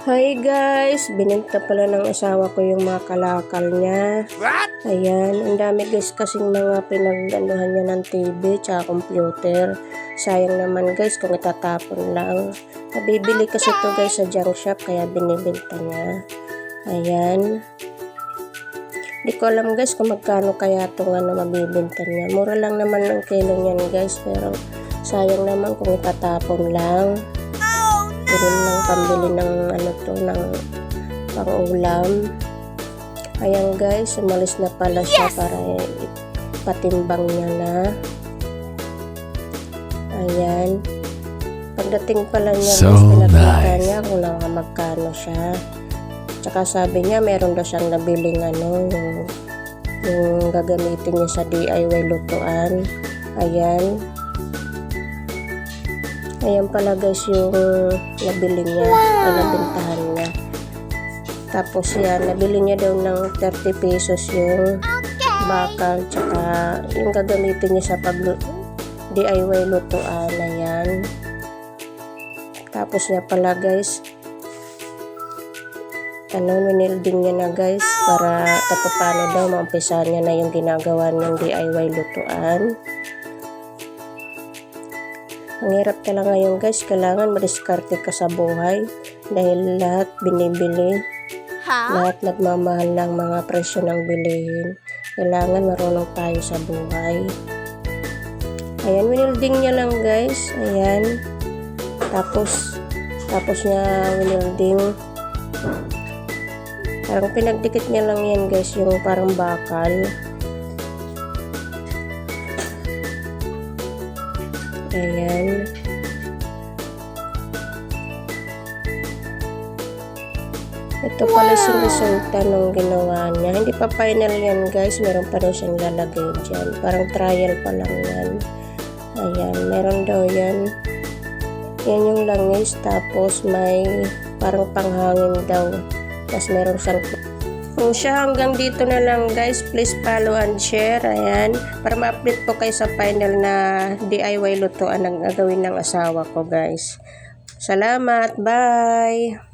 Hi guys! Binenta pala ng asawa ko yung mga kalakal niya. Ayan, ang dami guys kasing mga pinagdanuhan niya ng TV tsaka computer. Sayang naman guys kung itatapon lang. Nabibili kasi to guys sa junk shop kaya binibenta niya. Ayan. Di ko alam guys kung magkano kaya itong mabibenta niya. Mura lang naman ng kilo niyan guys, pero sayang naman kung itatapon lang. Ganun lang pambili ng ng pang-ulam. Ayan guys, umalis na pala siya para patimbang niya na. Ayan. Pagdating pala niya guys, pinakita niya kung magkano siya. Tsaka sabi niya meron daw siyang nabiling yung gagamitin niya sa DIY lutuan. Ayan. Ayan pala guys yung nabili niya, o nabintahan niya. Tapos yan, nabili niya daw ng 30 pesos yung bakal, tsaka yung gagamitin niya sa DIY lutuan. Ayan. Tapos niya pala guys, winilding niya na guys, para paano daw maumpisa niya na yung ginagawa niyang DIY lutuan. Ang hirap talaga ngayon guys, kailangan madiskarte ka sa buhay dahil lahat binibili, lahat nagmamahal ng mga presyo ng bilihin. Kailangan marunong tayo sa buhay. Ayan, winilding niya lang guys. Ayan. Tapos niya winilding. Parang pinagdikit niya lang yan guys, yung parang bakal. Ayan. Ito pala yung resulta nung ginawa niya. Hindi pa final yan guys. Meron pa daw siyang lalagay dyan. Parang trial pa lang yan. Ayan. Meron daw yan. Yan yung langis. Tapos may parang panghangin daw. Tapos meron siyang... Kung siya hanggang dito na lang guys, please follow and share. Ayan, para ma-update po kayo sa final na DIY lutuan na gagawin ng asawa ko guys. Salamat, bye!